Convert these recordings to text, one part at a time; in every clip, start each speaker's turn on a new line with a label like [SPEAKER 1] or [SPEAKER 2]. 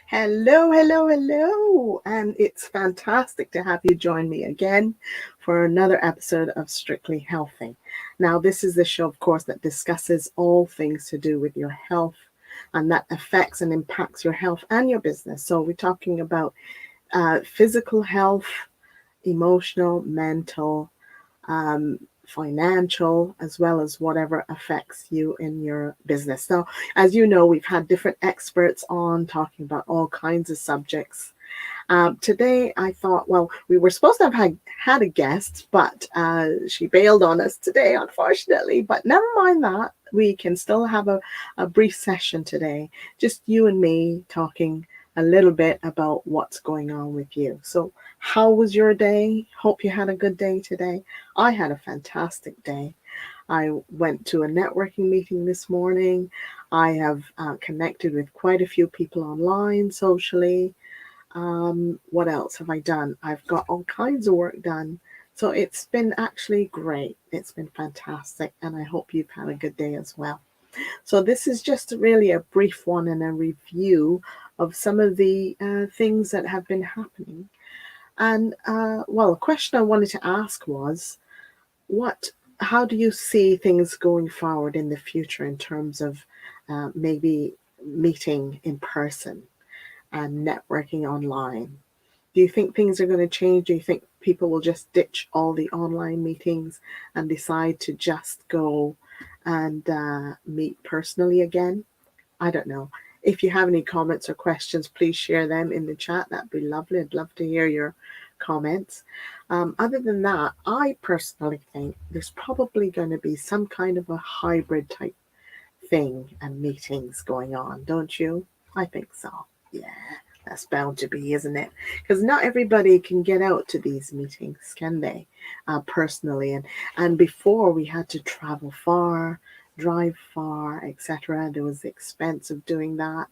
[SPEAKER 1] Hello, hello, hello. And it's fantastic to have you join me again for another episode of Strictly Healthy. Now, this is the show, of course, that discusses all things to do with your health and that affects and impacts your health and your business. So, we're talking about physical health, emotional, mental, financial, as well as whatever affects you in your business. Now, as you know, we've had different experts on talking about all kinds of subjects. Today, I thought, well, we were supposed to have had a guest, but she bailed on us today, unfortunately. But never mind that. We can still have a brief session today, just you and me talking a little bit about what's going on with you. So, how was your day? Hope you had a good day today. I had a fantastic day. I went to a networking meeting this morning. I have connected with quite a few people online, socially. What else have I done? I've got all kinds of work done. So it's been actually great. It's been fantastic. And I hope you've had a good day as well. So this is just really a brief one and a review of some of the things that have been happening. And well, a question I wanted to ask was, what, how do you see things going forward in the future in terms of maybe meeting in person and networking online? Do you think things are going to change? Do you think people will just ditch all the online meetings and decide to just go and meet personally again? I don't know. If you have any comments or questions, please share them in the chat. That'd be lovely. I'd love to hear your comments. Other than that, I personally think there's probably going to be some kind of a hybrid type thing and meetings going on, don't you? I think so. Yeah, that's bound to be, isn't it? Because not everybody can get out to these meetings, can they? Personally, and before we had to travel far, drive far, etc. There was the expense of doing that,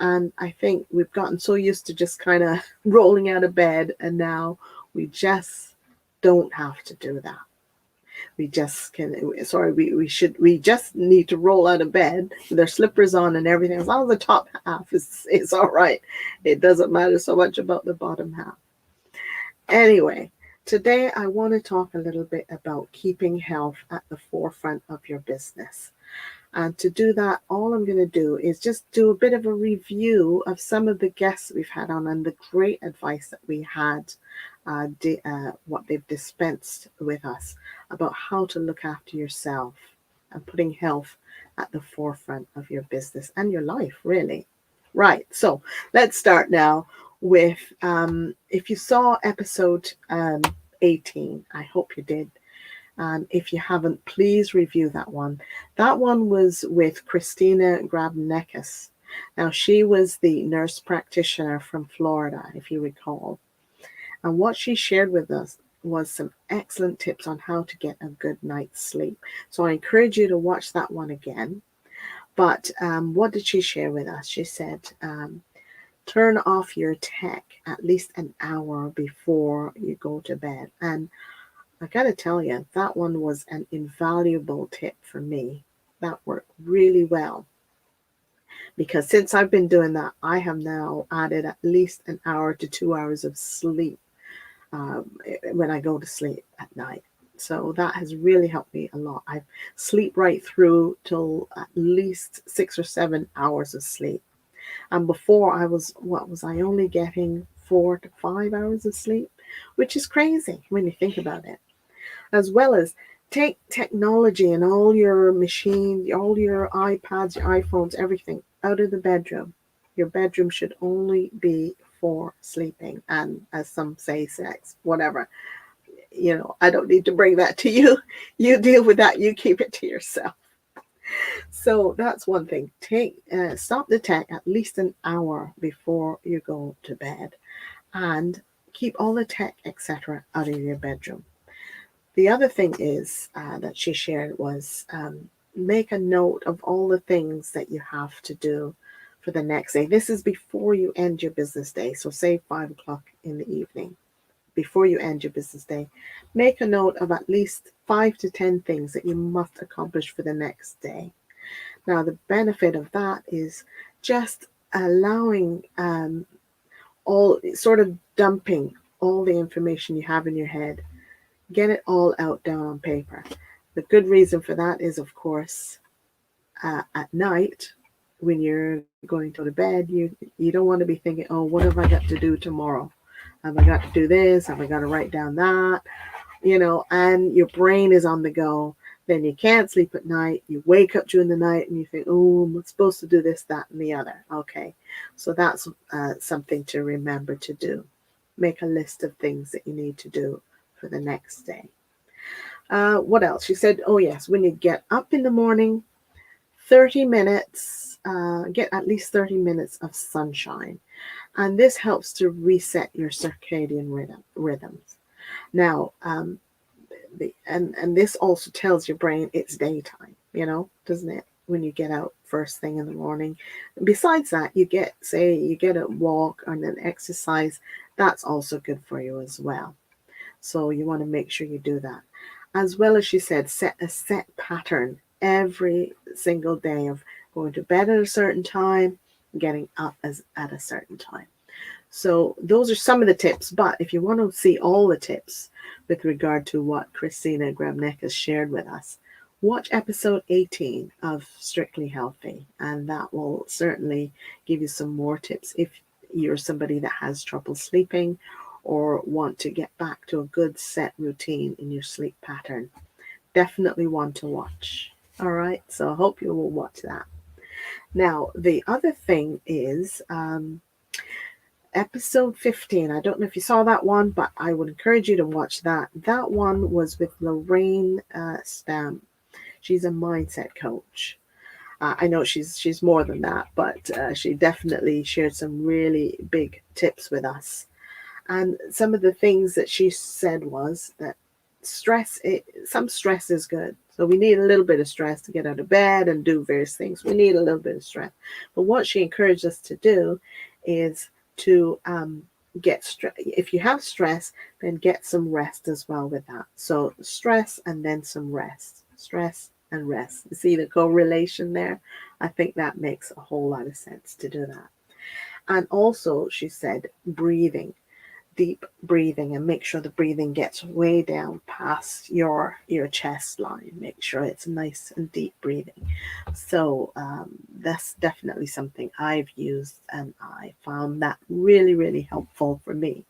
[SPEAKER 1] and I think we've gotten so used to just kind of rolling out of bed, and now we just don't have to do that. We just can, sorry, we just need to roll out of bed with our slippers on and everything. As long as the top half is all right, it doesn't matter so much about the bottom half. Anyway, today I want to talk a little bit about keeping health at the forefront of your business. And to do that, all I'm going to do is just do a bit of a review of some of the guests we've had on and the great advice that we had, what they've dispensed with us about how to look after yourself and putting health at the forefront of your business and your life, really. Right, so let's start now with if you saw episode 18, I hope you did. And if you haven't, please review that one. That one was with Christina Grabnekis. Now, she was the nurse practitioner from Florida, if you recall. And what she shared with us was some excellent tips on how to get a good night's sleep. So I encourage you to watch that one again. But what did she share with us? She said, turn off your tech at least an hour before you go to bed. And I got to tell you, that one was an invaluable tip for me. That worked really well because since I've been doing that, I have now added at least an hour to 2 hours of sleep when I go to sleep at night. So that has really helped me a lot. I sleep right through till at least 6 or 7 hours of sleep. And before I was, what was I only getting 4 to 5 hours of sleep, which is crazy when you think about it. As well as take technology and all your machines, all your iPads, your iPhones, everything out of the bedroom. Your bedroom should only be for sleeping and, as some say, sex, whatever. You know, I don't need to bring that to you. You deal with that. You keep it to yourself. So that's one thing. Stop the tech at least an hour before you go to bed, and keep all the tech, etc., out of your bedroom. The other thing is that she shared was make a note of all the things that you have to do for the next day. This is before you end your business day. So say 5 o'clock in the evening, before you end your business day, make a note of at least 5 to 10 things that you must accomplish for the next day. Now, the benefit of that is just allowing all sort of dumping all the information you have in your head, get it all out down on paper. The good reason for that is, of course, at night when you're going to go to bed, you don't want to be thinking, oh, what have I got to do tomorrow? Have I got to do this? Have I got to write down that? And your brain is on the go. Then you can't sleep at night. You wake up during the night and you think, oh, I'm supposed to do this, that, and the other. Okay, so that's something to remember to do. Make a list of things that you need to do for the next day. What else? She said, oh, yes, when you get up in the morning, 30 minutes, get at least 30 minutes of sunshine. And this helps to reset your circadian rhythms. Now, and this also tells your brain it's daytime, doesn't it? When you get out first thing in the morning. Besides that, you get a walk and an exercise. That's also good for you as well. So you want to make sure you do that. As well as she said, set a set pattern every single day of going to bed at a certain time, getting up at a certain time. So those are some of the tips. But if you want to see all the tips with regard to what Christina Grabnek has shared with us, watch episode 18 of Strictly Healthy, and that will certainly give you some more tips if you're somebody that has trouble sleeping or want to get back to a good set routine in your sleep pattern. Definitely one to watch. All right, so I hope you will watch that. Now, the other thing is episode 15. I don't know if you saw that one, but I would encourage you to watch that. That one was with Lorraine Stam. She's a mindset coach. I know she's more than that, but she definitely shared some really big tips with us. And some of the things that she said was that some stress is good. So we need a little bit of stress to get out of bed and do various things. We need a little bit of stress. But what she encouraged us to do is to get stress. If you have stress, then get some rest as well with that. So stress and then some rest. Stress and rest. You see the correlation there? I think that makes a whole lot of sense to do that. And also, she said, breathing. Deep breathing, and make sure the breathing gets way down past your chest line. Make sure it's nice and deep breathing. So that's definitely something I've used, and I found that really, really helpful for me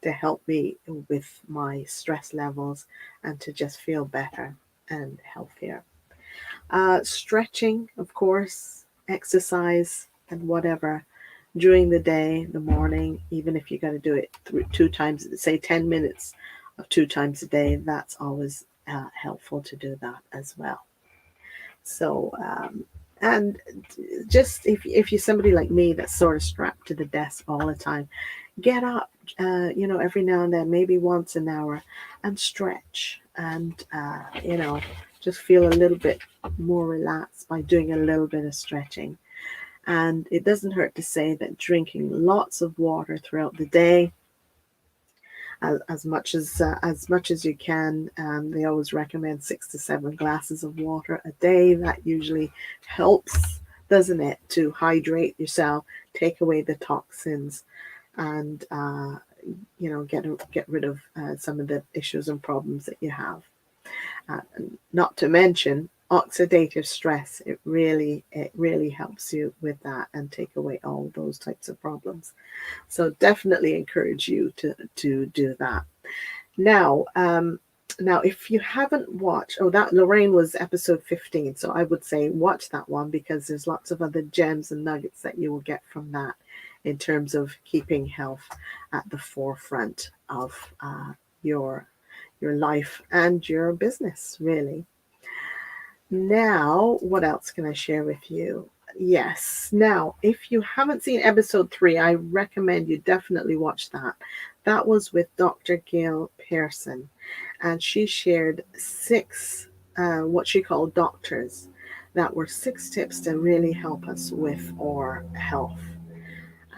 [SPEAKER 1] to help me with my stress levels and to just feel better and healthier. Stretching, of course, exercise, and whatever during the day, the morning, even if you got to do it two times, say 10 minutes of two times a day, that's always helpful to do that as well. So, and just if you're somebody like me that's sort of strapped to the desk all the time, get up, every now and then, maybe once an hour, and stretch, and just feel a little bit more relaxed by doing a little bit of stretching. And it doesn't hurt to say that drinking lots of water throughout the day, as much as you can. They always recommend 6 to 7 glasses of water a day. That usually helps, doesn't it, to hydrate yourself, take away the toxins, and get rid of some of the issues and problems that you have. Not to mention oxidative stress. It really helps you with that and take away all those types of problems. So definitely encourage you to do that. Now, if you haven't watched, that Lorraine was episode 15, so I would say watch that one because there's lots of other gems and nuggets that you will get from that in terms of keeping health at the forefront of your life and your business, really. Now, what else can I share with you? Yes. Now, if you haven't seen episode 3, I recommend you definitely watch that. That was with Dr. Gail Pearson, and she shared 6, what she called doctors. That were 6 tips to really help us with our health.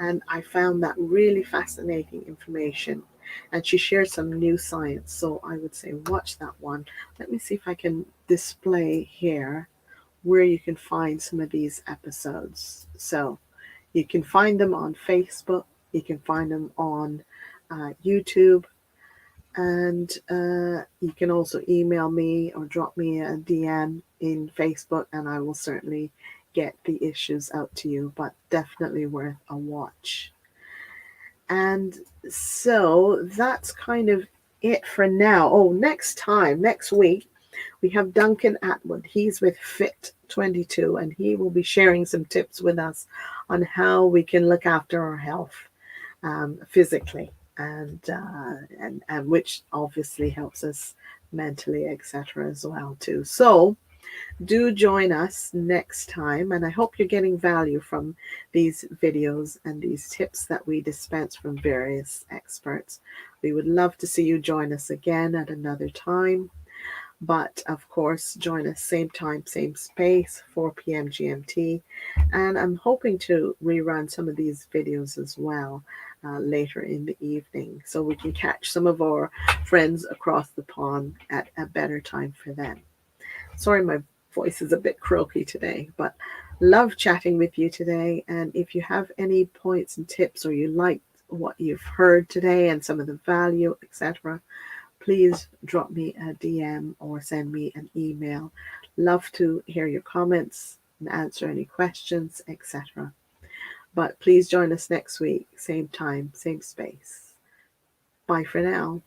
[SPEAKER 1] And I found that really fascinating information. And she shared some new science. So I would say watch that one. Let me see if I can display here where you can find some of these episodes. So You can find them on Facebook. You can find them on YouTube. And you can also email me or drop me a DM in Facebook, and I will certainly get the issues out to you, but definitely worth a watch. And so that's kind of it for now. Oh, next week, we have Duncan Atwood. He's with Fit 22, and he will be sharing some tips with us on how we can look after our health physically, and which obviously helps us mentally, etc. as well too. So do join us next time, and I hope you're getting value from these videos and these tips that we dispense from various experts. We would love to see you join us again at another time. But of course, join us same time, same space, 4 p.m. GMT. And I'm hoping to rerun some of these videos as well later in the evening, so we can catch some of our friends across the pond at a better time for them. Sorry, my voice is a bit croaky today, but love chatting with you today. And if you have any points and tips, or you like what you've heard today and some of the value, etc., please drop me a DM or send me an email. Love to hear your comments and answer any questions, etc. But please join us next week, same time, same space. Bye for now.